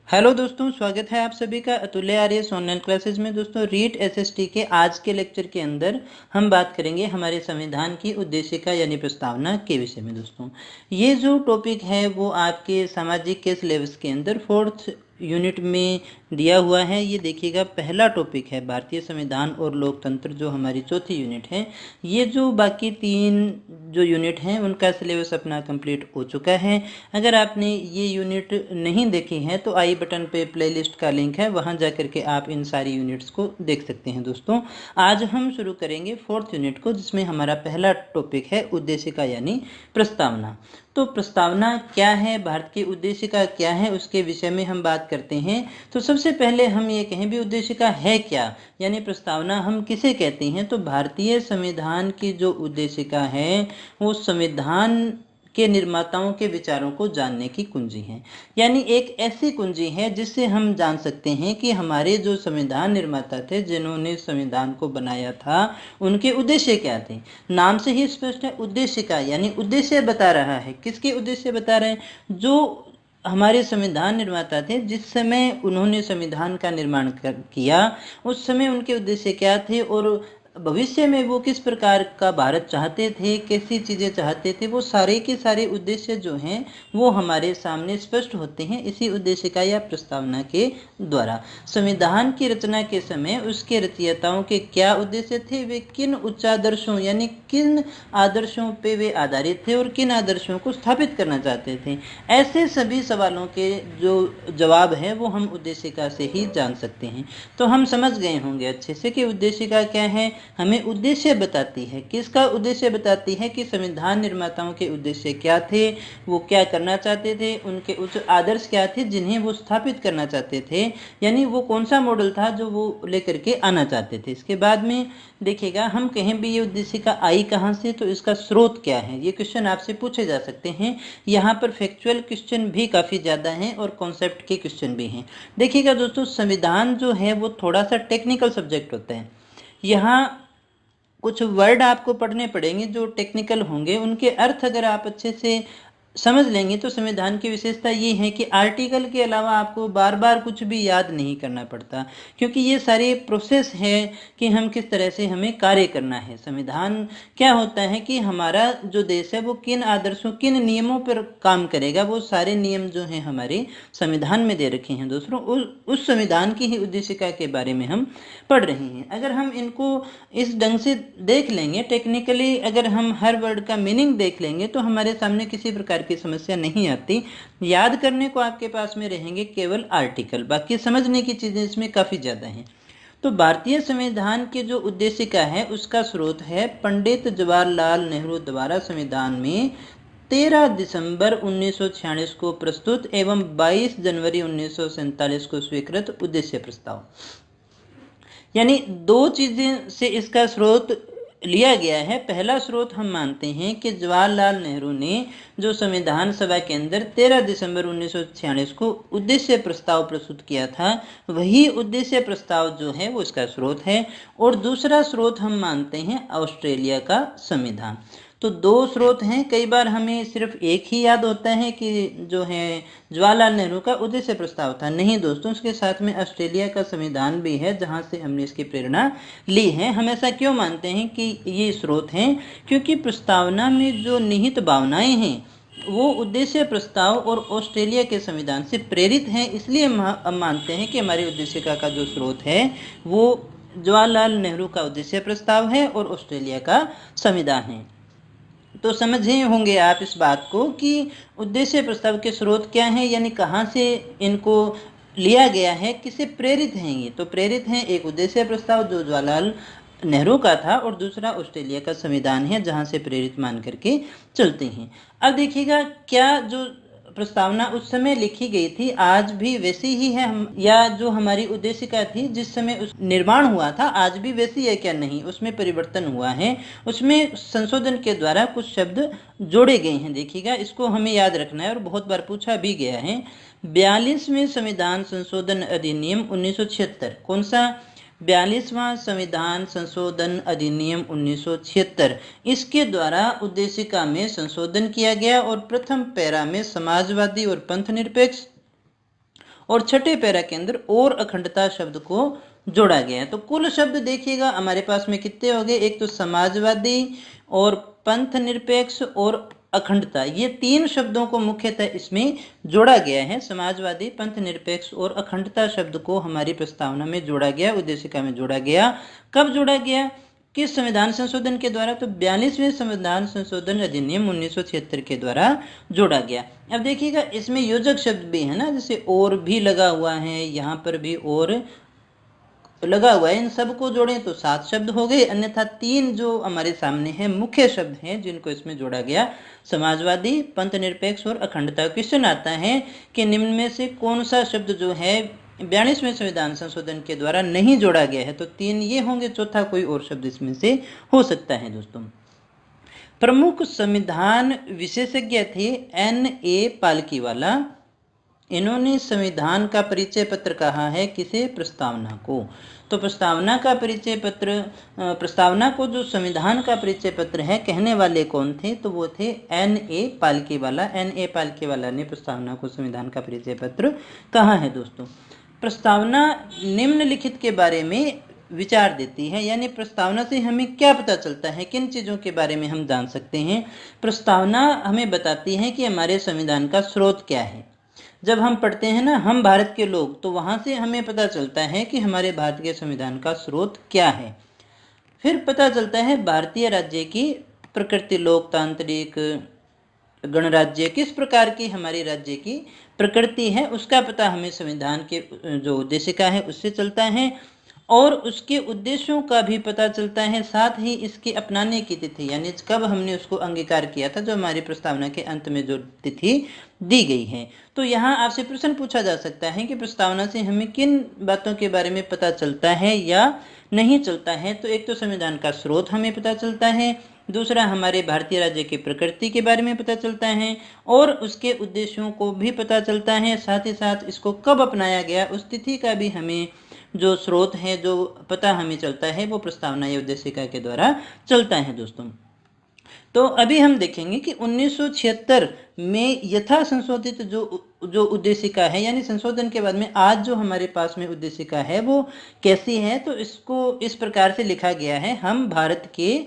Hello दोस्तों, स्वागत है आप सभी का अतुल्य आर्यस ऑनलाइन क्लासेस में। दोस्तों, रीट एसएसटी के आज के लेक्चर के अंदर हम बात करेंगे हमारे संविधान की उद्देशिका यानी प्रस्तावना के विषय में। दोस्तों, ये जो टॉपिक है वो आपके सामाजिक के सिलेबस के अंदर 4th यूनिट में दिया हुआ है। ये देखिएगा, पहला टॉपिक है भारतीय संविधान और लोकतंत्र, जो हमारी 4थी यूनिट है। ये जो बाकी 3 जो यूनिट हैं उनका सिलेबस अपना कंप्लीट हो चुका है। अगर आपने ये यूनिट नहीं देखी है तो आई बटन पे प्लेलिस्ट का लिंक है, वहां जाकर के आप इन सारी यूनिट्स को देख सकते हैं। दोस्तों, आज हम शुरू करेंगे 4th यूनिट को, जिसमें हमारा पहला टॉपिक है उद्देशिका यानी प्रस्तावना। तो प्रस्तावना क्या है, भारत की उद्देशिका क्या है, उसके विषय में हम बात करते हैं। तो सबसे पहले हम ये कहें भी उद्देशिका है क्या, यानी प्रस्तावना हम किसे कहते हैं। तो भारतीय संविधान की जो उद्देशिका है वो संविधान के निर्माताओं के विचारों को जानने की कुंजी है। यानी एक ऐसी कुंजी है जिससे हम जान सकते हैं कि हमारे जो संविधान निर्माता थे, जिन्होंने संविधान को बनाया था, उनके उद्देश्य क्या थे। नाम से ही स्पष्ट है, उद्देशिका यानी उद्देश्य बता रहा है। किसके उद्देश्य बता रहे हैं? जो हमारे संविधान निर्माता थे, जिस समय उन्होंने संविधान का निर्माण किया, उस समय उनके उद्देश्य क्या थे और भविष्य में वो किस प्रकार का भारत चाहते थे, कैसी चीज़ें चाहते थे। वो सारे के सारे उद्देश्य जो हैं वो हमारे सामने स्पष्ट होते हैं इसी उद्देशिका या प्रस्तावना के द्वारा। संविधान की रचना के समय उसके रचयिताओं के क्या उद्देश्य थे, वे किन उच्चादर्शों यानी किन आदर्शों पे वे आधारित थे और किन आदर्शों को स्थापित करना चाहते थे, ऐसे सभी सवालों के जो जवाब है वो हम उद्देशिका से ही जान सकते हैं। तो हम समझ गए होंगे अच्छे से कि उद्देशिका क्या है। हमें उद्देश्य बताती है। किसका उद्देश्य बताती है? कि संविधान निर्माताओं के उद्देश्य क्या थे, वो क्या करना चाहते थे, उनके उच्च आदर्श क्या थे जिन्हें वो स्थापित करना चाहते थे, यानी वो कौन सा मॉडल था जो वो लेकर के आना चाहते थे। इसके बाद में देखिएगा, हम कहें भी ये उद्देशिका आई कहाँ से, तो इसका स्रोत क्या है, ये क्वेश्चन आपसे पूछे जा सकते हैं। यहाँ पर फैक्चुअल क्वेश्चन भी काफ़ी ज़्यादा हैं और कॉन्सेप्ट के क्वेश्चन भी हैं। देखिएगा दोस्तों, संविधान जो है वो थोड़ा सा टेक्निकल सब्जेक्ट होता है। यहाँ कुछ वर्ड आपको पढ़ने पड़ेंगे जो टेक्निकल होंगे, उनके अर्थ अगर आप अच्छे से समझ लेंगे तो संविधान की विशेषता ये है कि आर्टिकल के अलावा आपको बार बार कुछ भी याद नहीं करना पड़ता, क्योंकि ये सारी प्रोसेस है कि हम किस तरह से हमें कार्य करना है। संविधान क्या होता है कि हमारा जो देश है वो किन आदर्शों, किन नियमों पर काम करेगा, वो सारे नियम जो हैं हमारे संविधान में दे रखे हैं। दोस्तों, उस संविधान की ही उद्देशिका के बारे में हम पढ़ रहे हैं। अगर हम इनको इस ढंग से देख लेंगे टेक्निकली, अगर हम हर वर्ड का मीनिंग देख लेंगे तो हमारे सामने किसी प्रकार की समस्या नहीं आती। याद करने को आपके पास में रहेंगे केवल आर्टिकल, बाकी समझने की चीज़ें इसमें काफ़ी ज़्यादा हैं। तो भारतीय संविधान के जो उद्देशिका है उसका स्रोत है पंडित जवाहरलाल नेहरू द्वारा संविधान में 13 दिसंबर 1946 को प्रस्तुत एवं 22 जनवरी 1947 को स्वीकृत उद्देश्य प्रस्ताव। यानी दो चीज़ें से इसका स्रोत लिया गया है। पहला स्रोत हम मानते हैं कि जवाहरलाल नेहरू ने जो संविधान सभा के अंदर 13 दिसंबर 1946 को उद्देश्य प्रस्ताव प्रस्तुत किया था, वही उद्देश्य प्रस्ताव जो है वो इसका स्रोत है। और दूसरा स्रोत हम मानते हैं ऑस्ट्रेलिया का संविधान। तो दो स्रोत हैं। कई बार हमें सिर्फ एक ही याद होता है कि जो है जवाहरलाल नेहरू का उद्देश्य प्रस्ताव था। नहीं दोस्तों, उसके साथ में ऑस्ट्रेलिया का संविधान भी है जहां से हमने इसकी प्रेरणा ली है। हम ऐसा क्यों मानते हैं कि ये स्रोत हैं? क्योंकि प्रस्तावना में जो निहित भावनाएं हैं वो उद्देश्य प्रस्ताव और ऑस्ट्रेलिया के संविधान से प्रेरित हैं। इसलिए हम मानते हैं कि हमारी उद्देशिका का जो स्रोत है वो जवाहरलाल नेहरू का उद्देश्य प्रस्ताव है और ऑस्ट्रेलिया का संविधान है। तो समझे होंगे आप इस बात को कि उद्देश्य प्रस्ताव के स्रोत क्या हैं, यानी कहाँ से इनको लिया गया है, किसे प्रेरित हैं ये। तो प्रेरित हैं एक उद्देश्य प्रस्ताव जो जवाहरलाल नेहरू का था और दूसरा ऑस्ट्रेलिया का संविधान है जहाँ से प्रेरित मान करके चलते हैं। अब देखिएगा, क्या जो प्रस्तावना उस समय लिखी गई थी आज भी वैसी ही है या जो हमारी उद्देशिका थी जिस समय उस निर्माण हुआ था आज भी वैसी है क्या? नहीं, उसमें परिवर्तन हुआ है। उसमें संशोधन के द्वारा कुछ शब्द जोड़े गए हैं। देखिएगा, इसको हमें याद रखना है और बहुत बार पूछा भी गया है। 42वें संविधान संशोधन अधिनियम 1976, कौन सा? 42वां संविधान संशोधन अधिनियम 1976, इसके द्वारा उद्देशिका में संशोधन किया गया और प्रथम पैरा में समाजवादी और पंथ निरपेक्ष और छठे पैरा के अंदर और अखंडता शब्द को जोड़ा गया है। तो कुल शब्द देखिएगा हमारे पास में कितने हो गए, एक तो समाजवादी और पंथ निरपेक्ष और अखंडता, ये 3 शब्दों को मुख्यतः इसमें जोड़ा गया है। समाजवादी, पंथ निरपेक्ष और अखंडता शब्द को हमारी प्रस्तावना में जोड़ा गया, उद्देशिका में जोड़ा गया। कब जोड़ा गया, किस संविधान संशोधन के द्वारा, तो 42वें संविधान संशोधन अधिनियम 1976 के द्वारा जोड़ा गया। अब देखिएगा इसमें योजक शब्द भी है ना, जैसे और भी लगा हुआ है, यहाँ पर भी और लगा हुआ है, इन सब को जोड़ें तो 7 शब्द हो गए, अन्यथा 3 जो हमारे सामने हैं मुख्य शब्द हैं जिनको इसमें जोड़ा गया, समाजवादी, पंथ निरपेक्ष और अखंडता। क्वेश्चन आता है कि निम्न में से कौन सा शब्द जो है 42वें संविधान संशोधन के द्वारा नहीं जोड़ा गया है, तो 3 ये होंगे, चौथा कोई और शब्द इसमें से हो सकता है। दोस्तों प्रमुख संविधान विशेषज्ञ थे N.A. पालकीवाला, इन्होंने संविधान का परिचय पत्र कहा है किसे, प्रस्तावना को। तो प्रस्तावना का परिचय पत्र, प्रस्तावना को जो संविधान का परिचय पत्र है कहने वाले कौन थे, तो वो थे N.A. पालकीवाला। N.A. पालकीवाला ने प्रस्तावना को संविधान का परिचय पत्र कहा है। दोस्तों प्रस्तावना निम्नलिखित के बारे में विचार देती है, यानी प्रस्तावना से हमें क्या पता चलता है, किन चीज़ों के बारे में हम जान सकते हैं। प्रस्तावना हमें बताती है कि हमारे संविधान का स्रोत क्या है। जब हम पढ़ते हैं ना हम भारत के लोग, तो वहाँ से हमें पता चलता है कि हमारे भारत के संविधान का स्रोत क्या है। फिर पता चलता है भारतीय राज्य की प्रकृति, लोकतांत्रिक गणराज्य, किस प्रकार की हमारी राज्य की प्रकृति है, उसका पता हमें संविधान के जो उद्देशिका है उससे चलता है, और उसके उद्देश्यों का भी पता चलता है। साथ ही इसके अपनाने की तिथि, यानी कब हमने उसको अंगीकार किया था, जो हमारी प्रस्तावना के अंत में जो तिथि दी गई है। तो यहाँ आपसे प्रश्न पूछा जा सकता है कि प्रस्तावना से हमें किन बातों के बारे में पता चलता है या नहीं चलता है। तो एक तो संविधान का स्रोत हमें पता चलता है, दूसरा हमारे भारतीय राज्य की प्रकृति के बारे में पता चलता है, और उसके उद्देश्यों को भी पता चलता है। साथ ही साथ इसको कब अपनाया गया उस तिथि का भी हमें जो स्रोत है, जो पता हमें चलता है, वो प्रस्तावना या उद्देशिका के द्वारा चलता है। दोस्तों तो अभी हम देखेंगे कि 1976 में यथा संशोधित जो उद्देशिका है, यानी संशोधन के बाद में आज जो हमारे पास में उद्देशिका है वो कैसी है। तो इसको इस प्रकार से लिखा गया है, हम भारत के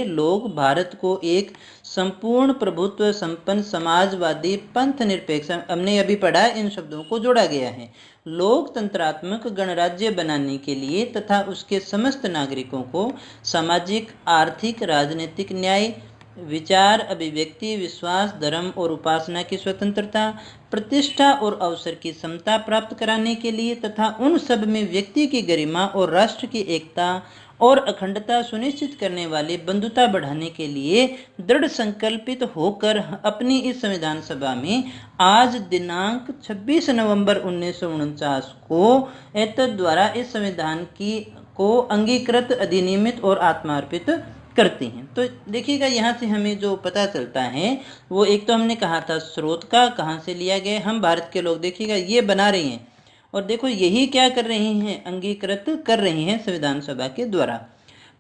लोग भारत को एक संपूर्ण प्रभुत्व संपन्न समाजवादी पंथ निरपेक्ष, हमने अभी पढ़ा इन शब्दों को जोड़ा गया है, लोकतंत्रात्मक गणराज्य बनाने के लिए तथा उसके समस्त नागरिकों को सामाजिक, आर्थिक, राजनीतिक न्याय, विचार, अभिव्यक्ति, विश्वास, धर्म और उपासना की स्वतंत्रता, प्रतिष्ठा और अवसर की समता प्राप्त कराने के लिए तथा उन सब में व्यक्ति की गरिमा और राष्ट्र की एकता और अखंडता सुनिश्चित करने वाली बंधुता बढ़ाने के लिए दृढ़ संकल्पित होकर अपनी इस संविधान सभा में आज दिनांक 26 नवंबर 1949 को एतद द्वारा इस संविधान को अंगीकृत, अधिनियमित और आत्मार्पित करती हैं। तो देखिएगा यहाँ से हमें जो पता चलता है वो एक तो हमने कहा था स्रोत का, कहाँ से लिया गया, हम भारत के लोग, देखिएगा ये बना रही हैं और देखो यही क्या कर रही हैं, अंगीकृत कर रही हैं संविधान सभा के द्वारा।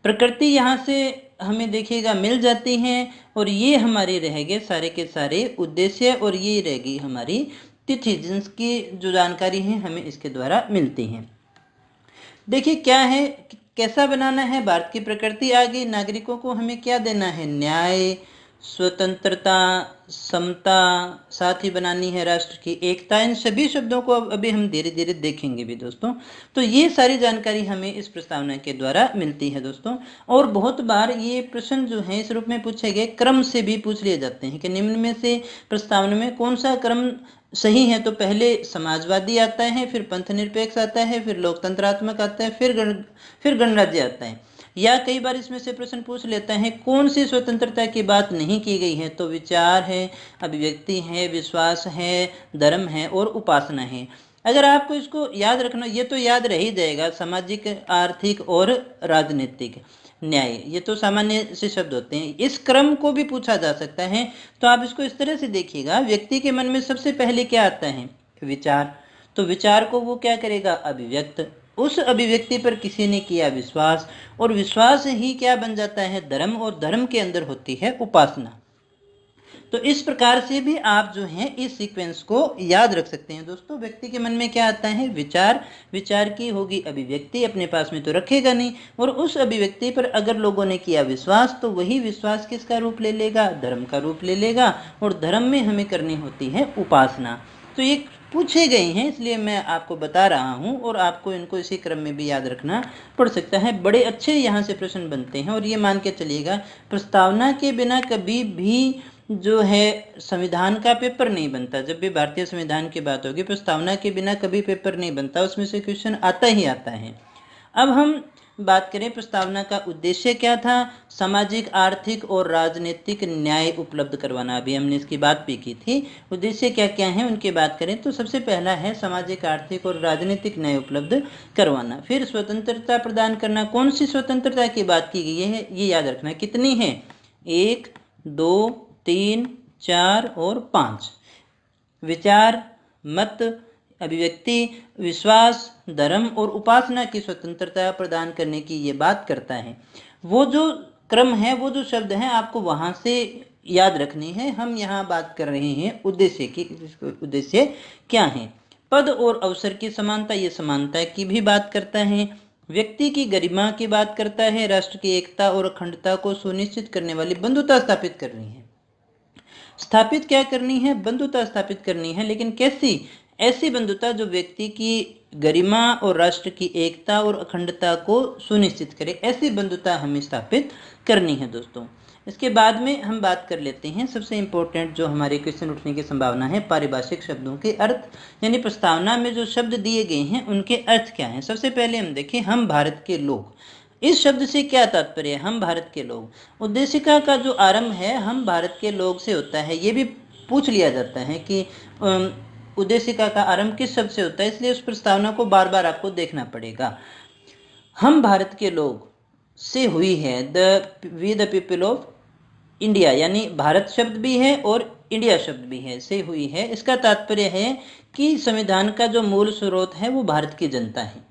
प्रकृति यहाँ से हमें देखिएगा मिल जाती हैं, और ये हमारे रह गए सारे के सारे उद्देश्य, और ये रहेगी हमारी तिथि जिसकी जो जानकारी है हमें इसके द्वारा मिलती है। देखिए क्या है, कैसा बनाना है, भारत की प्रकृति आ गई, नागरिकों को हमें क्या देना है, न्याय, स्वतंत्रता, समता, साथ ही बनानी है राष्ट्र की एकता। इन सभी शब्दों को अभी हम धीरे धीरे देखेंगे भी दोस्तों। तो ये सारी जानकारी हमें इस प्रस्तावना के द्वारा मिलती है दोस्तों। और बहुत बार ये प्रश्न जो है इस रूप में पूछे गए क्रम से भी पूछ लिए जाते हैं कि निम्न में से प्रस्तावना में कौन सा क्रम सही है। तो पहले समाजवादी आता है, फिर पंथ निरपेक्ष आता है, फिर लोकतंत्रात्मक आता है, फिर गणराज्य आता है। या कई बार इसमें से प्रश्न पूछ लेता है कौन सी स्वतंत्रता की बात नहीं की गई है। तो विचार है, अभिव्यक्ति है, विश्वास है, धर्म है और उपासना है। अगर आपको इसको याद रखना, ये तो याद रह ही जाएगा, सामाजिक, आर्थिक और राजनीतिक न्याय, ये तो सामान्य से शब्द होते हैं। इस क्रम को भी पूछा जा सकता है। तो आप इसको इस तरह से देखिएगा, व्यक्ति के मन में सबसे पहले क्या आता है, विचार। तो विचार को वो क्या करेगा, अभिव्यक्त, उस अभिव्यक्ति पर किसी ने किया विश्वास, और विश्वास ही क्या बन जाता है, धर्म, और धर्म के अंदर होती है उपासना। तो इस प्रकार से भी आप जो है इस सीक्वेंस को याद रख सकते हैं दोस्तों। व्यक्ति के मन में क्या आता है? विचार, विचार की होगी अभिव्यक्ति, अपने पास में तो रखेगा नहीं, और उस अभिव्यक्ति पर अगर लोगों ने किया विश्वास तो वही विश्वास किसका रूप ले लेगा? धर्म का रूप ले लेगा, और धर्म में हमें करनी होती है उपासना। तो ये पूछे गए हैं इसलिए मैं आपको बता रहा हूँ, और आपको इनको इसी क्रम में भी याद रखना पड़ सकता है। बड़े अच्छे यहाँ से प्रश्न बनते हैं, और ये मान के चलिएगा प्रस्तावना के बिना कभी भी जो है संविधान का पेपर नहीं बनता। जब भी भारतीय संविधान की बात होगी प्रस्तावना के बिना कभी पेपर नहीं बनता, उसमें से क्वेश्चन आता ही आता है। अब हम बात करें प्रस्तावना का उद्देश्य क्या था? सामाजिक, आर्थिक और राजनीतिक न्याय उपलब्ध करवाना। अभी हमने इसकी बात भी की थी। उद्देश्य क्या क्या है उनकी बात करें तो सबसे पहला है सामाजिक, आर्थिक और राजनीतिक न्याय उपलब्ध करवाना। फिर स्वतंत्रता प्रदान करना। कौन सी स्वतंत्रता की बात की गई है ये याद रखना। कितनी है? 1, 2, 3, 4 और 5। विचार, मत, अभिव्यक्ति, विश्वास, धर्म और उपासना की स्वतंत्रता प्रदान करने की ये बात करता है। वो जो क्रम है, वो जो शब्द हैं आपको वहाँ से याद रखनी है। हम यहाँ बात कर रहे हैं उद्देश्य की। उद्देश्य क्या है? पद और अवसर की समानता, ये समानता की भी बात करता है। व्यक्ति की गरिमा की बात करता है। राष्ट्र की एकता और अखंडता को सुनिश्चित करने वाली बंधुता स्थापित करनी है। स्थापित क्या करनी है? बंधुता स्थापित करनी है, लेकिन कैसी? ऐसी बंधुता जो व्यक्ति की गरिमा और राष्ट्र की एकता और अखंडता को सुनिश्चित करे, ऐसी बंधुता हमें स्थापित करनी है दोस्तों। इसके बाद में हम बात कर लेते हैं सबसे इम्पोर्टेंट जो हमारे क्वेश्चन उठने की संभावना है, पारिभाषिक शब्दों के अर्थ। यानी प्रस्तावना में जो शब्द दिए गए हैं उनके अर्थ क्या हैं। सबसे पहले हम देखें हम भारत के लोग। इस शब्द से क्या तात्पर्य है? हम भारत के लोग। उद्देशिका का जो आरंभ है हम भारत के लोग से होता है। ये भी पूछ लिया जाता है कि उद्देशिका का आरंभ किस शब्द से होता है, इसलिए उस प्रस्तावना को बार बार आपको देखना पड़ेगा। हम भारत के लोग से हुई है we the people of India, यानी भारत शब्द भी है और इंडिया शब्द भी है, से हुई है। इसका तात्पर्य है कि संविधान का जो मूल स्रोत है वो भारत की जनता है।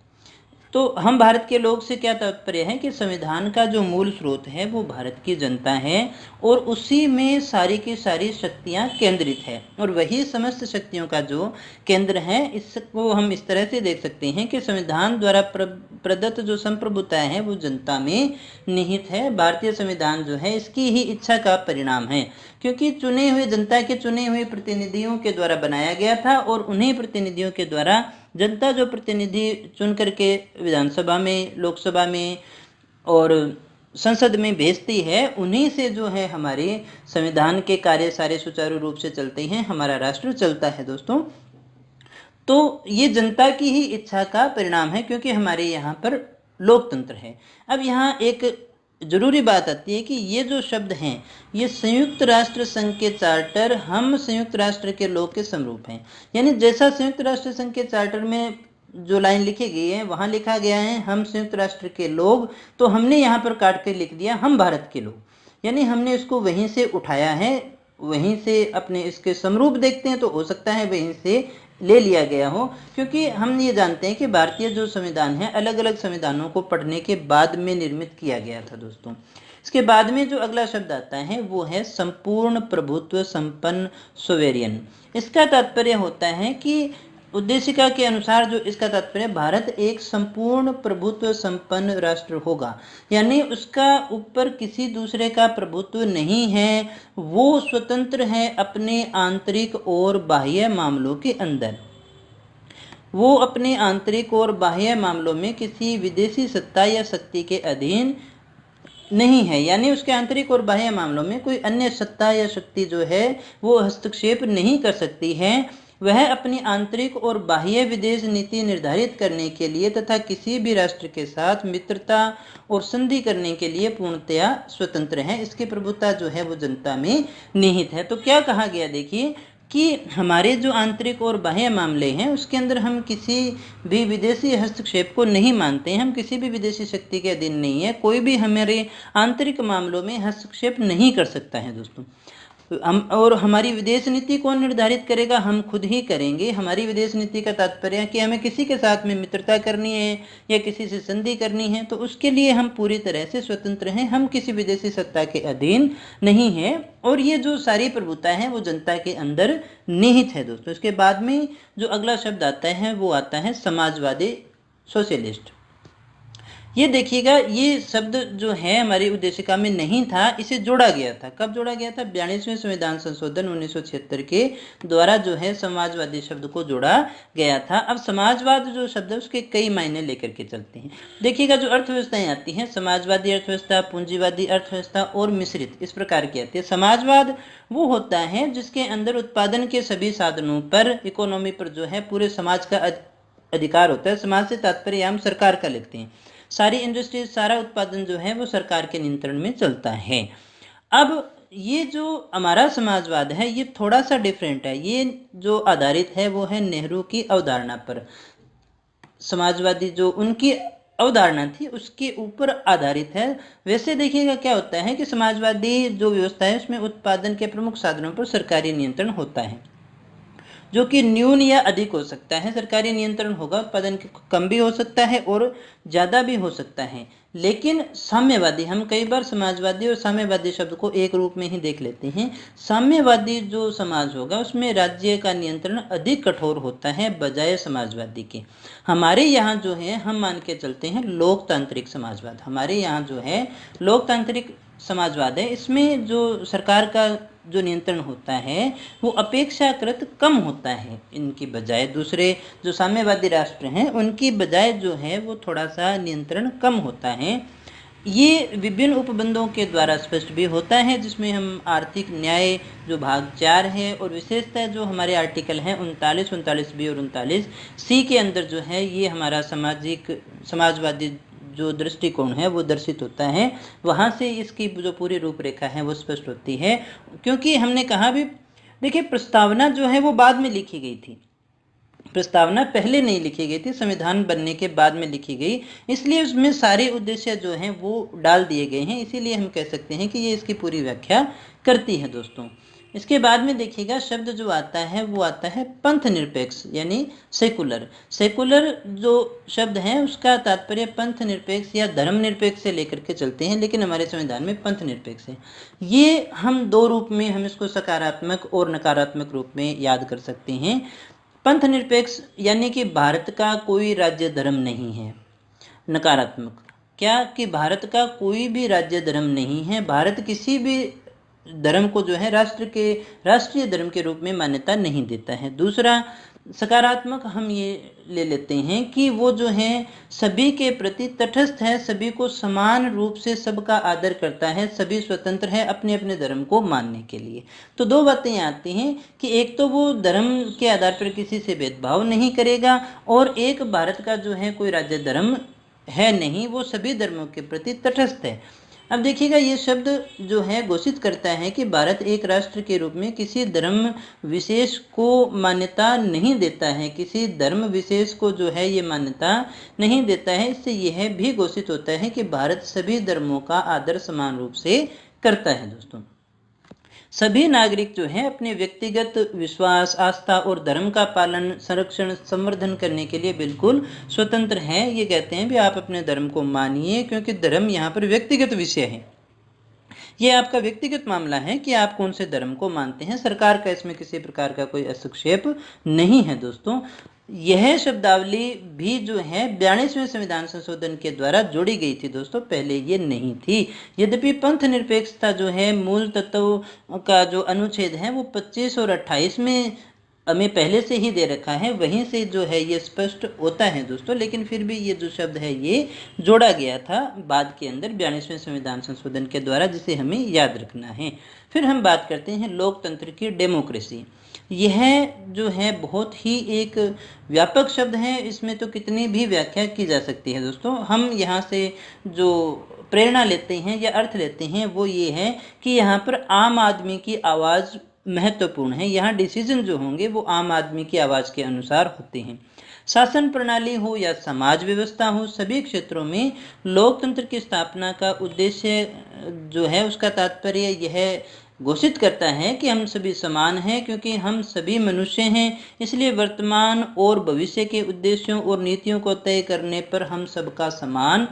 तो हम भारत के लोग से क्या तात्पर्य है कि संविधान का जो मूल स्रोत है वो भारत की जनता है, और उसी में सारी की सारी शक्तियां केंद्रित है, और वही समस्त शक्तियों का जो केंद्र है। इसको हम इस तरह से देख सकते हैं कि संविधान द्वारा प्रदत्त जो संप्रभुता है वो जनता में निहित है। भारतीय संविधान जो है इसकी ही इच्छा का परिणाम है, क्योंकि चुने हुए जनता के चुने हुए प्रतिनिधियों के द्वारा बनाया गया था, और उन्हीं प्रतिनिधियों के द्वारा जनता जो प्रतिनिधि चुन करके विधानसभा में, लोकसभा में और संसद में भेजती है, उन्हीं से जो है हमारे संविधान के कार्य सारे सुचारू रूप से चलते हैं, हमारा राष्ट्र चलता है दोस्तों। तो ये जनता की ही इच्छा का परिणाम है, क्योंकि हमारे यहाँ पर लोकतंत्र है। अब यहाँ एक जरूरी बात आती है कि ये जो शब्द हैं ये संयुक्त राष्ट्र संघ के चार्टर हम संयुक्त राष्ट्र के लोग के समरूप हैं। यानी जैसा संयुक्त राष्ट्र संघ के चार्टर में जो लाइन लिखी गई है वहाँ लिखा गया है हम संयुक्त राष्ट्र के लोग, तो हमने यहाँ पर काट के लिख दिया हम भारत के लोग। यानी हमने इसको वहीं से उठाया है, वहीं से अपने इसके समरूप देखते हैं तो हो सकता है वहीं से ले लिया गया हो, क्योंकि हम ये जानते हैं कि भारतीय जो संविधान है अलग अलग संविधानों को पढ़ने के बाद में निर्मित किया गया था दोस्तों। इसके बाद में जो अगला शब्द आता है वो है संपूर्ण प्रभुत्व संपन्न सोवेरियन। इसका तात्पर्य होता है कि उद्देशिका के अनुसार जो इसका तात्पर्य भारत एक संपूर्ण प्रभुत्व संपन्न राष्ट्र होगा, यानी उसका ऊपर किसी दूसरे का प्रभुत्व नहीं है, वो स्वतंत्र है अपने आंतरिक और बाह्य मामलों के अंदर। वो अपने आंतरिक और बाह्य मामलों में किसी विदेशी सत्ता या शक्ति के अधीन नहीं है, यानी उसके आंतरिक और बाह्य मामलों में कोई अन्य सत्ता या शक्ति जो है वो हस्तक्षेप नहीं कर सकती है। वह अपनी आंतरिक और बाह्य विदेश नीति निर्धारित करने के लिए तथा किसी भी राष्ट्र के साथ मित्रता और संधि करने के लिए पूर्णतया स्वतंत्र है। इसकी प्रभुता जो है वो जनता में निहित है। तो क्या कहा गया देखिए कि हमारे जो आंतरिक और बाह्य मामले हैं उसके अंदर हम किसी भी विदेशी हस्तक्षेप को नहीं मानते हैं, हम किसी भी विदेशी शक्ति के अधीन नहीं है, कोई भी हमारे आंतरिक मामलों में हस्तक्षेप नहीं कर सकता है दोस्तों। हम और हमारी विदेश नीति कौन निर्धारित करेगा? हम खुद ही करेंगे। हमारी विदेश नीति का तात्पर्य है कि हमें किसी के साथ में मित्रता करनी है या किसी से संधि करनी है, तो उसके लिए हम पूरी तरह से स्वतंत्र हैं, हम किसी विदेशी सत्ता के अधीन नहीं है। और ये जो सारी प्रभुता है वो जनता के अंदर निहित है दोस्तों। इसके बाद में जो अगला शब्द आता है वो आता है समाजवादी, सोशलिस्ट। ये देखिएगा, ये शब्द जो है हमारी उद्देशिका में नहीं था, इसे जोड़ा गया था। कब जोड़ा गया था? 42वें संविधान संशोधन 1976 के द्वारा जो है समाजवादी शब्द को जोड़ा गया था। अब समाजवाद जो शब्द है उसके कई मायने लेकर के चलते हैं। देखिएगा, जो अर्थव्यवस्थाएं आती हैं, समाजवादी अर्थव्यवस्था, पूंजीवादी अर्थव्यवस्था और मिश्रित, इस प्रकार की आती है। समाजवाद वो होता है जिसके अंदर उत्पादन के सभी साधनों पर, इकोनॉमी पर जो है पूरे समाज का अधिकार होता है। समाज से तात्पर्य हम सरकार का लेते हैं। सारी इंडस्ट्रीज, सारा उत्पादन जो है वो सरकार के नियंत्रण में चलता है। अब ये जो हमारा समाजवाद है ये थोड़ा सा डिफरेंट है। ये जो आधारित है वो है नेहरू की अवधारणा पर। समाजवादी जो उनकी अवधारणा थी उसके ऊपर आधारित है। वैसे देखिएगा क्या होता है कि समाजवादी जो व्यवस्था है उसमें उत्पादन के प्रमुख साधनों पर सरकारी नियंत्रण होता है, जो कि न्यून या अधिक हो सकता है। सरकारी नियंत्रण होगा, उत्पादन कम भी हो सकता है और ज़्यादा भी हो सकता है। लेकिन साम्यवादी, हम कई बार समाजवादी और साम्यवादी शब्द को एक रूप में ही देख लेते हैं। साम्यवादी जो समाज होगा उसमें राज्य का नियंत्रण अधिक कठोर होता है बजाय समाजवादी के। हमारे यहाँ जो है हम मान के चलते हैं लोकतांत्रिक समाजवाद। हमारे यहाँ जो है लोकतांत्रिक समाजवाद है, इसमें जो सरकार का जो नियंत्रण होता है वो अपेक्षाकृत कम होता है इनकी बजाय। दूसरे जो साम्यवादी राष्ट्र हैं उनकी बजाय जो है वो थोड़ा सा नियंत्रण कम होता है। ये विभिन्न उपबंधों के द्वारा स्पष्ट भी होता है, जिसमें हम आर्थिक न्याय जो भाग 4 है और विशेषतः जो हमारे आर्टिकल हैं 39, 39B और 39C के अंदर जो है ये हमारा समाजवादी जो दृष्टिकोण है वो दर्शित होता है। वहाँ से इसकी जो पूरी रूपरेखा है वो स्पष्ट होती है। क्योंकि हमने कहा भी, देखिए प्रस्तावना जो है वो बाद में लिखी गई थी, प्रस्तावना पहले नहीं लिखी गई थी, संविधान बनने के बाद में लिखी गई, इसलिए उसमें सारे उद्देश्य जो हैं वो डाल दिए गए हैं। इसीलिए हम कह सकते हैं कि ये इसकी पूरी व्याख्या करती है दोस्तों। इसके बाद में देखिएगा शब्द जो आता है वो आता है पंथ निरपेक्ष यानी सेकुलर। सेकुलर जो शब्द है उसका तात्पर्य पंथ निरपेक्ष या धर्म निरपेक्ष से लेकर के चलते हैं, लेकिन हमारे संविधान में पंथ निरपेक्ष है। ये हम दो रूप में हम इसको सकारात्मक और नकारात्मक रूप में याद कर सकते हैं। पंथ निरपेक्ष यानी कि भारत का कोई राज्य धर्म नहीं है। नकारात्मक क्या कि भारत का कोई भी राज्य धर्म नहीं है। भारत किसी भी धर्म को जो है राष्ट्रीय धर्म के रूप में मान्यता नहीं देता है। दूसरा सकारात्मक हम ये ले लेते हैं कि वो जो है सभी के प्रति तटस्थ है, सभी को समान रूप से सबका आदर करता है, सभी स्वतंत्र है अपने अपने धर्म को मानने के लिए। तो दो बातें आती हैं कि एक तो वो धर्म के आधार पर किसी से भेदभाव नहीं करेगा, और एक भारत का जो है कोई राज्य धर्म है नहीं, वो सभी धर्मों के प्रति तटस्थ है। अब देखिएगा ये शब्द जो है घोषित करता है कि भारत एक राष्ट्र के रूप में किसी धर्म विशेष को मान्यता नहीं देता है, किसी धर्म विशेष को जो है ये मान्यता नहीं देता है। इससे यह भी घोषित होता है कि भारत सभी धर्मों का आदर समान रूप से करता है। दोस्तों सभी नागरिक जो है अपने व्यक्तिगत विश्वास, आस्था और धर्म का पालन, संरक्षण, संवर्धन करने के लिए बिल्कुल स्वतंत्र हैं। ये कहते हैं भी आप अपने धर्म को मानिए, क्योंकि धर्म यहाँ पर व्यक्तिगत विषय है। ये आपका व्यक्तिगत मामला है कि आप कौन से धर्म को मानते हैं। सरकार का इसमें किसी प्रकार का कोई हस्तक्षेप नहीं है। दोस्तों यह शब्दावली भी जो है 42वें संविधान संशोधन के द्वारा जोड़ी गई थी दोस्तों, पहले ये नहीं थी। यद्यपि पंथ निरपेक्षता जो है मूल तत्व का जो अनुच्छेद है वो 25 और 28 में हमें पहले से ही दे रखा है, वहीं से जो है ये स्पष्ट होता है दोस्तों। लेकिन फिर भी ये जो शब्द है ये जोड़ा गया था बाद के अंदर 42वें संविधान संशोधन के द्वारा, जिसे हमें याद रखना है। फिर हम बात करते हैं लोकतंत्र की, डेमोक्रेसी। यह जो है बहुत ही एक व्यापक शब्द है, इसमें तो कितनी भी व्याख्या की जा सकती है। दोस्तों हम यहाँ से जो प्रेरणा लेते हैं या अर्थ लेते हैं वो ये है कि यहाँ पर आम आदमी की आवाज़ महत्वपूर्ण है। यहाँ डिसीजन जो होंगे वो आम आदमी की आवाज़ के अनुसार होते हैं। शासन प्रणाली हो या समाज व्यवस्था हो, सभी क्षेत्रों में लोकतंत्र की स्थापना का उद्देश्य जो है उसका तात्पर्य यह घोषित करता है कि हम सभी समान हैं, क्योंकि हम सभी मनुष्य हैं। इसलिए वर्तमान और भविष्य के उद्देश्यों और नीतियों को तय करने पर हम सबका समान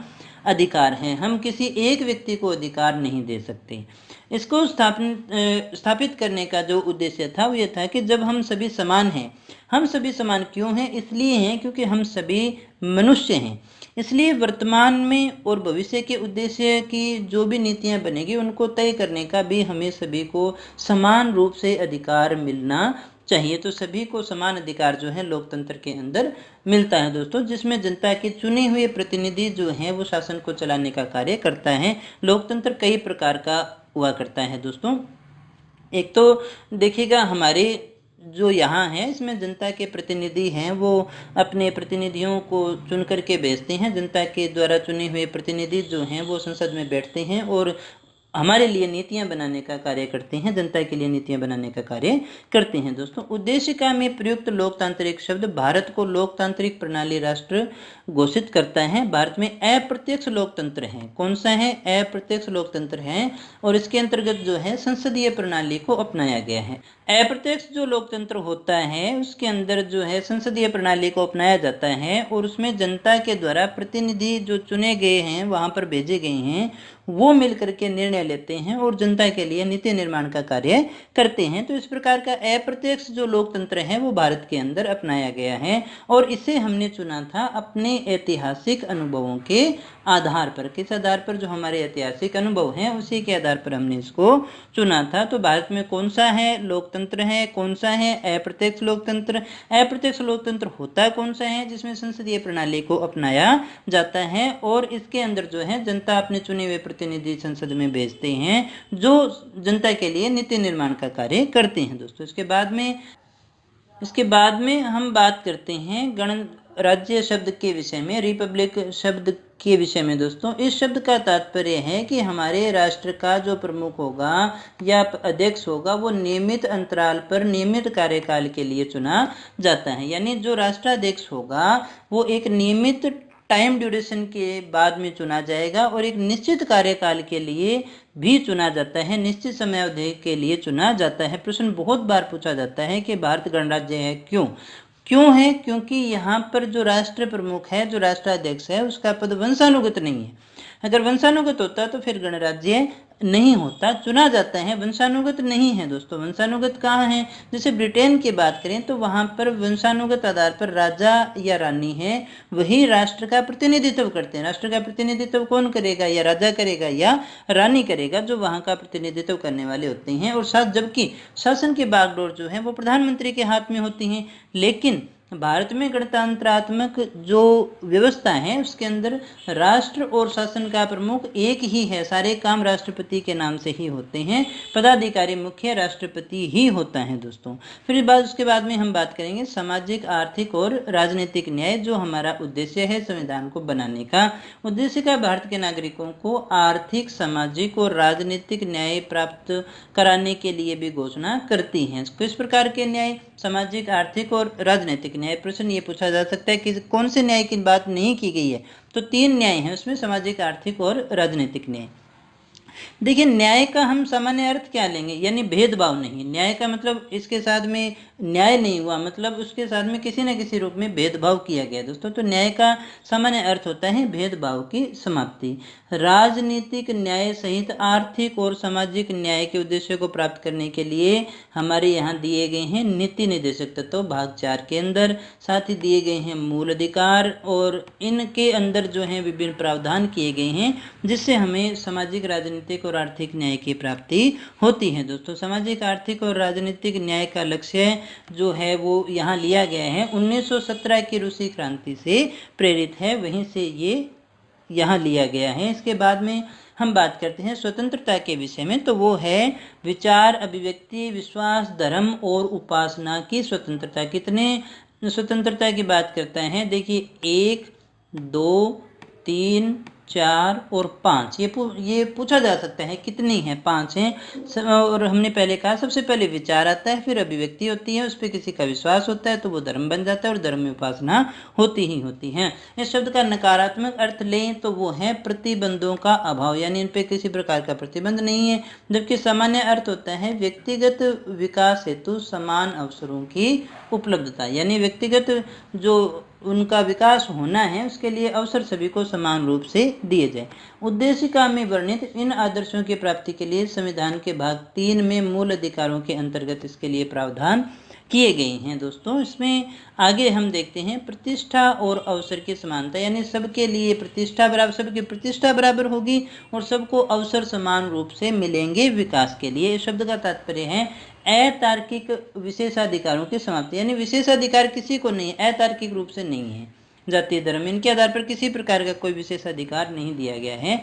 अधिकार है। हम किसी एक व्यक्ति को अधिकार नहीं दे सकते। इसको स्थापित करने का जो उद्देश्य था वो ये था कि जब हम सभी समान हैं, हम सभी समान क्यों हैं? इसलिए हैं क्योंकि हम सभी मनुष्य हैं। इसलिए वर्तमान में और भविष्य के उद्देश्य की जो भी नीतियां बनेगी उनको तय करने का भी हमें सभी को समान रूप से अधिकार मिलना चाहिए। तो सभी को समान अधिकार जो है लोकतंत्र के अंदर मिलता है दोस्तों, जिसमें जनता के चुने हुए प्रतिनिधि जो हैं वो शासन को चलाने का कार्य करता है। लोकतंत्र कई प्रकार का हुआ करता है दोस्तों। एक तो देखिएगा हमारे जो यहाँ है इसमें जनता के प्रतिनिधि हैं वो अपने प्रतिनिधियों को चुन करके भेजते हैं। जनता के द्वारा चुने हुए प्रतिनिधि जो हैं वो संसद में बैठते हैं और हमारे लिए नीतियां बनाने का कार्य करते हैं, जनता के लिए नीतियां बनाने का कार्य करते हैं दोस्तों। उद्देशिका में प्रयुक्त लोकतांत्रिक शब्द भारत को लोकतांत्रिक प्रणाली राष्ट्र घोषित करता है। भारत में अप्रत्यक्ष लोकतंत्र है। कौन सा है? अप्रत्यक्ष लोकतंत्र है, और इसके अंतर्गत जो है संसदीय प्रणाली को अपनाया गया है। अप्रत्यक्ष जो लोकतंत्र होता है उसके अंदर जो है संसदीय प्रणाली को अपनाया जाता है, और उसमें जनता के द्वारा प्रतिनिधि जो चुने गए हैं वहां पर भेजे गए हैं वो मिलकर के निर्णय लेते हैं और जनता के लिए नीति निर्माण का कार्य करते हैं। तो इस प्रकार का अप्रत्यक्ष जो लोकतंत्र है वो भारत के अंदर अपनाया गया है, और इसे हमने चुना था अपने ऐतिहासिक अनुभवों के आधार पर। किस आधार पर? जो हमारे ऐतिहासिक अनुभव हैं उसी के आधार पर हमने इसको चुना था। तो भारत में कौन सा है लोकतंत्र है, कौन सा है अप्रत्यक्ष लोकतंत्र? अप्रत्यक्ष लोकतंत्र होता कौन सा है? जिसमें संसदीय प्रणाली को अपनाया जाता है, और इसके अंदर जो है जनता अपने चुने हुए प्रतिनिधि संसद में भेजते हैं जो जनता के लिए नीति निर्माण का कार्य करते हैं दोस्तों। इसके बाद में हम बात करते हैं गणराज्य शब्द के विषय में, रिपब्लिक शब्द के विषय में दोस्तों। इस शब्द का तात्पर्य है कि हमारे राष्ट्र का जो प्रमुख होगा या अध्यक्ष होगा वो नियमित अंतराल पर नियमित कार्यकाल के लिए चुना जाता है। यानी जो राष्ट्राध्यक्ष होगा वो एक नियमित टाइम ड्यूरेशन के बाद में चुना जाएगा और एक निश्चित कार्यकाल के लिए भी चुना जाता है, निश्चित समयावधि के लिए चुना जाता है। प्रश्न बहुत बार पूछा जाता है कि भारत गणराज्य है क्यों है? क्योंकि यहाँ पर जो राष्ट्र प्रमुख है, जो राष्ट्राध्यक्ष है, उसका पद वंशानुगत नहीं है। अगर वंशानुगत होता तो फिर गणराज्य नहीं होता, चुना जाता है, वंशानुगत नहीं है दोस्तों। वंशानुगत कहाँ है? जैसे ब्रिटेन की बात करें तो वहाँ पर वंशानुगत आधार पर राजा या रानी है, वही राष्ट्र का प्रतिनिधित्व करते हैं। राष्ट्र का प्रतिनिधित्व कौन करेगा? या राजा करेगा या रानी करेगा, जो वहाँ का प्रतिनिधित्व करने वाले होते हैं। और साथ जबकि शासन की बागडोर जो है वो प्रधानमंत्री के हाथ में होती है। लेकिन भारत में गणतंत्रात्मक जो व्यवस्था है उसके अंदर राष्ट्र और शासन का प्रमुख एक ही है। सारे काम राष्ट्रपति के नाम से ही होते हैं, पदाधिकारी मुख्य राष्ट्रपति ही होता है दोस्तों। फिर उसके बाद में हम बात करेंगे सामाजिक, आर्थिक और राजनीतिक न्याय, जो हमारा उद्देश्य है संविधान को बनाने का। उद्देश्य का भारत के नागरिकों को आर्थिक, सामाजिक और राजनीतिक न्याय प्राप्त कराने के लिए भी घोषणा करती है। किस प्रकार के न्याय? सामाजिक, आर्थिक और राजनीतिक न्याय। प्रश्न ये पूछा जा सकता है कि कौन से न्याय की बात नहीं की गई है? तो 3 न्याय हैं उसमें, सामाजिक, आर्थिक और राजनीतिक न्याय। देखिए न्याय का हम सामान्य अर्थ क्या लेंगे? यानी भेदभाव नहीं। न्याय का मतलब इसके साथ में न्याय नहीं हुआ, मतलब उसके साथ में किसी न किसी रूप में भेदभाव किया गया दोस्तों। तो न्याय का सामान्य अर्थ होता है भेदभाव की समाप्ति। राजनीतिक न्याय सहित आर्थिक और सामाजिक न्याय के उद्देश्य को प्राप्त करने के लिए हमारे यहाँ दिए गए हैं नीति निर्देशक तत्व भाग 4 के अंदर, साथ ही दिए गए हैं मूल अधिकार, और इनके अंदर जो है विभिन्न प्रावधान किए गए हैं जिससे हमें सामाजिक, राजनीतिक और आर्थिक न्याय की प्राप्ति होती है दोस्तों। सामाजिक, आर्थिक और राजनीतिक न्याय का लक्ष्य जो है वो यहाँ लिया गया है 1917 की रूसी क्रांति से प्रेरित है, वहीं से ये यहाँ लिया गया है। इसके बाद में हम बात करते हैं स्वतंत्रता के विषय में, तो वो है विचार, अभिव्यक्ति, विश्वास, धर्म और उपासना की स्वतंत्रता। कितने स्वतंत्रता की बात करता है? देखिए 1, 2, 3, 4 और 5 ये पूछा जा सकता है कितनी है, 5 हैं। और हमने पहले कहा सबसे पहले विचार आता है, फिर अभिव्यक्ति होती है, उस पर किसी का विश्वास होता है तो वो धर्म बन जाता है और धर्म में उपासना होती ही होती है। इस शब्द का नकारात्मक अर्थ लें तो वो है प्रतिबंधों का अभाव, यानी इन पे किसी प्रकार का प्रतिबंध नहीं है। जबकि सामान्य अर्थ होता है व्यक्तिगत विकास हेतु समान अवसरों की उपलब्धता, यानी व्यक्तिगत जो उनका विकास होना है उसके लिए अवसर सभी को समान रूप से दिए जाए। उद्देशिका में वर्णित इन आदर्शों की प्राप्ति के लिए संविधान के भाग 3 में मूल अधिकारों के अंतर्गत इसके लिए प्रावधान किए गए हैं। दोस्तों इसमें आगे हम देखते हैं प्रतिष्ठा और अवसर की समानता, यानी सबके लिए प्रतिष्ठा बराबर, सबकी प्रतिष्ठा बराबर होगी और सबको अवसर समान रूप से मिलेंगे विकास के लिए। इस शब्द का तात्पर्य है अतार्किक विशेषाधिकारों की समाप्ति, यानी विशेषाधिकार किसी को नहीं, अतार्किक रूप से नहीं है। जातीय धर्म इनके आधार पर किसी प्रकार का कोई विशेषाधिकार नहीं दिया गया है।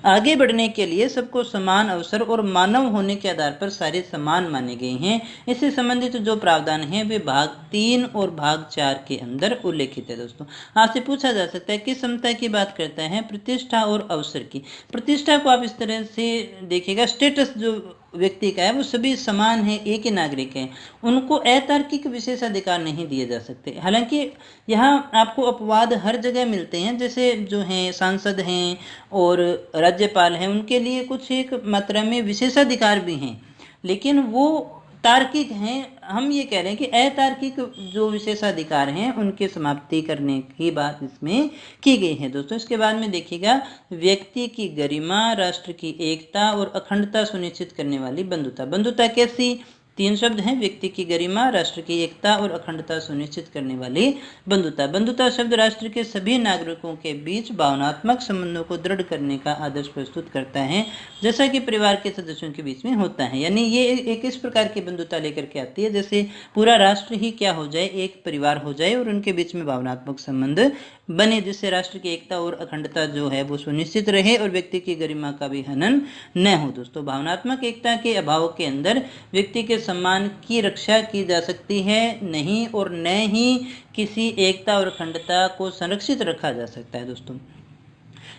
आगे बढ़ने के लिए सबको समान अवसर और मानव होने के आधार पर सारे समान माने गए हैं। इससे संबंधित जो प्रावधान है वे भाग 3 और भाग 4 के अंदर उल्लेखित है। दोस्तों आपसे पूछा जा सकता है किस समता की बात करता है, प्रतिष्ठा और अवसर की। प्रतिष्ठा को आप इस तरह से देखिएगा, स्टेटस जो व्यक्ति का है वो सभी समान है, एक ही नागरिक है, उनको अतार्किक विशेषाधिकार नहीं दिए जा सकते। हालांकि यहाँ आपको अपवाद हर जगह मिलते हैं, जैसे जो हैं सांसद हैं और राज्यपाल हैं, उनके लिए कुछ एक मात्रा में विशेषाधिकार भी हैं, लेकिन वो तार्किक हैं। हम ये कह रहे हैं कि अतार्किक जो विशेषाधिकार हैं उनकी समाप्ति करने की बात इसमें की गई है। दोस्तों इसके बाद में देखिएगा व्यक्ति की गरिमा, राष्ट्र की एकता और अखंडता सुनिश्चित करने वाली बंधुता। बंधुता कैसी, 3 शब्द हैं, व्यक्ति की गरिमा, राष्ट्र की एकता और अखंडता सुनिश्चित करने वाली बंधुता। बंधुता शब्द राष्ट्र के सभी नागरिकों के बीच भावनात्मक संबंधों को दृढ़ करने का आदर्श प्रस्तुत करता है, जैसा कि परिवार के सदस्यों के बीच में होता है। यानी ये एक इस प्रकार की बंधुता लेकर के आती है जैसे पूरा राष्ट्र ही क्या हो जाए, एक परिवार हो जाए और उनके बीच में भावनात्मक संबंध बने, जिससे राष्ट्र की एकता और अखंडता जो है वो सुनिश्चित रहे और व्यक्ति की गरिमा का भी हनन न हो। दोस्तों भावनात्मक एकता के अभाव के अंदर व्यक्ति के सम्मान की रक्षा की जा सकती है नहीं, और न ही किसी एकता और अखंडता को संरक्षित रखा जा सकता है। दोस्तों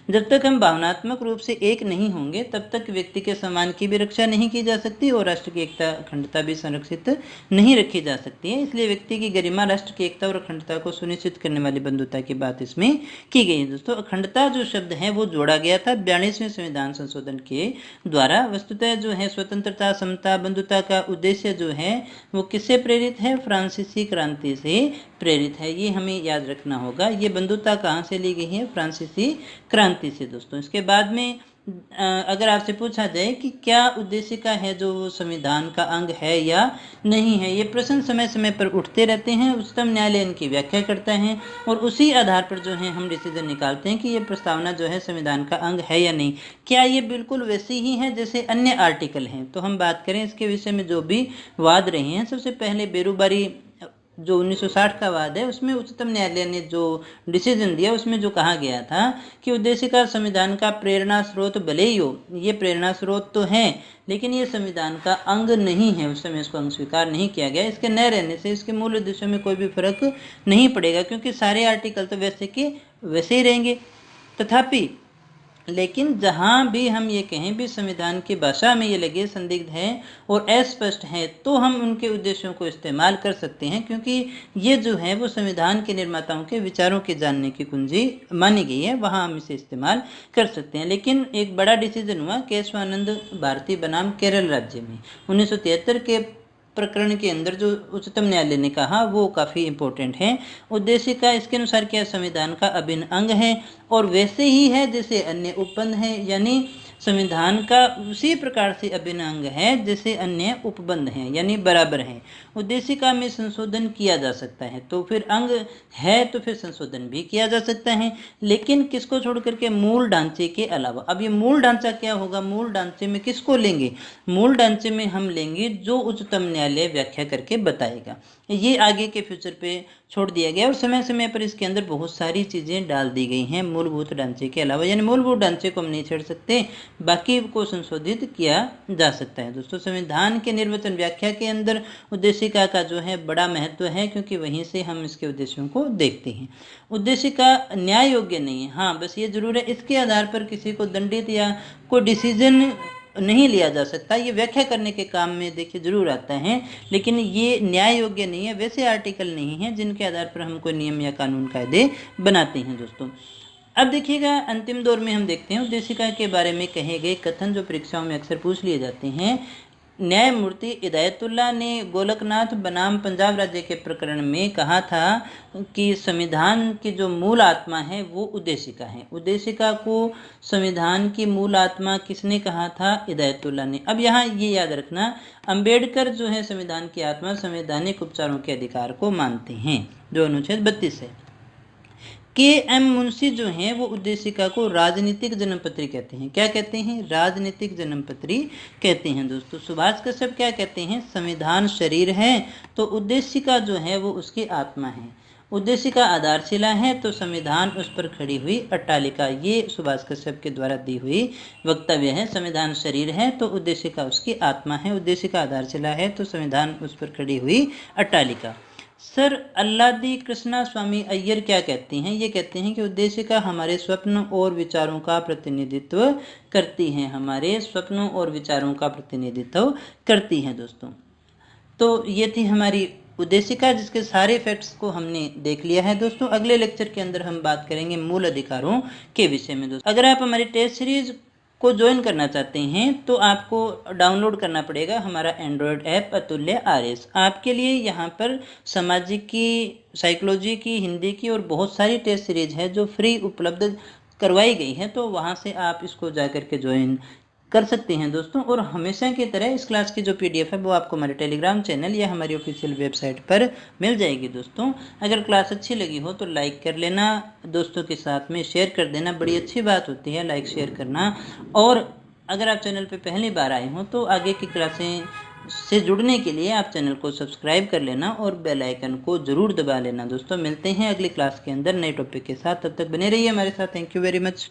जब तक हम भावनात्मक रूप से एक नहीं होंगे तब तक व्यक्ति के सम्मान की भी रक्षा नहीं की जा सकती और राष्ट्र की एकता अखंडता भी संरक्षित नहीं रखी जा सकती है। इसलिए व्यक्ति की गरिमा, राष्ट्र की एकता और अखंडता को सुनिश्चित करने वाली बंधुता की बात इसमें की गई है। दोस्तों अखंडता जो शब्द है वो जोड़ा गया था 42वें संविधान संशोधन के द्वारा। वस्तुतः जो है स्वतंत्रता, समता, बंधुता का उद्देश्य जो है वो किससे प्रेरित है, फ्रांसीसी क्रांति से प्रेरित है। ये हमें याद रखना होगा। ये बंधुता कहाँ से ली गई है, फ्रांसीसी क्रांति से। दोस्तों इसके बाद में अगर आपसे पूछा जाए कि क्या उद्देशिका है जो संविधान का अंग है या नहीं है, ये प्रश्न समय समय पर उठते रहते हैं। उच्चतम न्यायालय इनकी व्याख्या करता है और उसी आधार पर जो है हम डिसीजन निकालते हैं कि ये प्रस्तावना जो है संविधान का अंग है या नहीं। क्या ये बिल्कुल वैसी ही है जैसे अन्य आर्टिकल हैं? तो हम बात करें इसके विषय में जो भी वाद रहे हैं, सबसे पहले बेरोबारी जो 1960 का वाद है उसमें उच्चतम न्यायालय ने जो डिसीजन दिया उसमें जो कहा गया था कि उद्देशिका संविधान का प्रेरणा स्रोत भले ही हो, ये प्रेरणा स्रोत तो है लेकिन ये संविधान का अंग नहीं है। उस समय इसको अंग स्वीकार नहीं किया गया। इसके न रहने से इसके मूल उद्देश्यों में कोई भी फर्क नहीं पड़ेगा क्योंकि सारे आर्टिकल तो वैसे के वैसे ही रहेंगे। तथापि लेकिन जहाँ भी हम ये कहें भी संविधान की भाषा में ये लगे संदिग्ध है और अस्पष्ट है तो हम उनके उद्देश्यों को इस्तेमाल कर सकते हैं क्योंकि ये जो है वो संविधान के निर्माताओं के विचारों के जानने की कुंजी मानी गई है, वहाँ हम इसे इस्तेमाल कर सकते हैं। लेकिन एक बड़ा डिसीजन हुआ केशवानंद भारती बनाम केरल राज्य में 1973 के प्रकरण के अंदर जो उच्चतम न्यायालय ने कहा वो काफ़ी इंपॉर्टेंट है। उद्देशिका इसके अनुसार क्या संविधान का अभिन्न अंग है और वैसे ही है जैसे अन्य उपबंध है, यानी संविधान का उसी प्रकार से अभिन्न अंग है जैसे अन्य उपबंध हैं, यानी बराबर हैं। उद्देशिका में संशोधन किया जा सकता है तो फिर अंग है तो फिर संशोधन भी किया जा सकता है, लेकिन किसको छोड़ करके, मूल ढांचे के अलावा। अब ये मूल ढांचा क्या होगा, मूल ढांचे में किसको लेंगे, मूल ढांचे में हम लेंगे जो उच्चतम न्यायालय व्याख्या करके बताएगा। ये आगे के फ्यूचर पे छोड़ दिया गया और समय समय पर इसके अंदर बहुत सारी चीज़ें डाल दी गई हैं मूलभूत ढांचे के अलावा, यानी मूलभूत ढांचे को हम नहीं छेड़ सकते, बाकी को संशोधित किया जा सकता है। दोस्तों संविधान के निर्वचन व्याख्या के अंदर उद्देशिका का जो है बड़ा महत्व है, क्योंकि वहीं से हम इसके उद्देश्यों को देखते हैं। उद्देशिका न्याय योग्य नहीं है, हाँ बस ये जरूर है, इसके आधार पर किसी को दंडित या कोई डिसीजन नहीं लिया जा सकता। ये व्याख्या करने के काम में देखिए जरूर आता है, लेकिन ये न्याय योग्य नहीं है, वैसे आर्टिकल नहीं है जिनके आधार पर हम कोई नियम या कानून कायदे बनाते हैं। दोस्तों अब देखिएगा अंतिम दौर में हम देखते हैं उद्देशिका के बारे में कहे गए कथन जो परीक्षाओं में अक्सर पूछ लिए जाते हैं। न्यायमूर्ति हिदायतुल्लाह ने गोलकनाथ बनाम पंजाब राज्य के प्रकरण में कहा था कि संविधान की जो मूल आत्मा है वो उद्देशिका है। उद्देशिका को संविधान की मूल आत्मा किसने कहा था? हिदायतुल्लाह ने। अब यहाँ ये याद रखना, अंबेडकर जो है संविधान की आत्मा संवैधानिक उपचारों के अधिकार को मानते हैं, जो अनुच्छेद 32 है। के.एम. मुंशी जो हैं वो उद्देशिका को राजनीतिक जन्मपत्री कहते हैं। क्या कहते हैं? राजनीतिक जन्मपत्री कहते हैं। दोस्तों सुभाष कश्यप क्या कहते हैं? संविधान शरीर है तो उद्देशिका जो है वो उसकी आत्मा है। उद्देशिका आधारशिला है तो संविधान उस पर खड़ी हुई अट्टालिका। ये सुभाष कश्यप के द्वारा दी हुई वक्तव्य है। संविधान शरीर है तो उद्देशिका उसकी आत्मा है, उद्देशिका आधारशिला है तो संविधान उस पर खड़ी हुई अट्टालिका। सर अल्लादी कृष्णा स्वामी अय्यर क्या कहते हैं? ये कहते हैं कि उद्देशिका हमारे स्वप्न और विचारों का प्रतिनिधित्व करती हैं, हमारे स्वप्नों और विचारों का प्रतिनिधित्व करती हैं। दोस्तों तो ये थी हमारी उद्देशिका, जिसके सारे फैक्ट्स को हमने देख लिया है। दोस्तों अगले लेक्चर के अंदर हम बात करेंगे मूल अधिकारों के विषय में। दोस्तों अगर आप हमारी टेस्ट सीरीज को ज्वाइन करना चाहते हैं तो आपको डाउनलोड करना पड़ेगा हमारा एंड्रॉयड ऐप अतुल्य RS। आपके लिए यहाँ पर सामाजिक की, साइकोलॉजी की, हिंदी की और बहुत सारी टेस्ट सीरीज है जो फ्री उपलब्ध करवाई गई है, तो वहाँ से आप इसको जा कर के ज्वाइन कर सकते हैं। दोस्तों और हमेशा की तरह इस क्लास की जो PDF है वो आपको हमारे टेलीग्राम चैनल या हमारी ऑफिशियल वेबसाइट पर मिल जाएगी। दोस्तों अगर क्लास अच्छी लगी हो तो लाइक कर लेना, दोस्तों के साथ में शेयर कर देना, बड़ी अच्छी बात होती है लाइक शेयर करना। और अगर आप चैनल पर पहली बार आए हो तो आगे की क्लासें से जुड़ने के लिए आप चैनल को सब्सक्राइब कर लेना और बेल आइकन को जरूर दबा लेना। दोस्तों मिलते हैं अगली क्लास के अंदर नए टॉपिक के साथ, तब तक बने रहिए हमारे साथ। Thank you very much.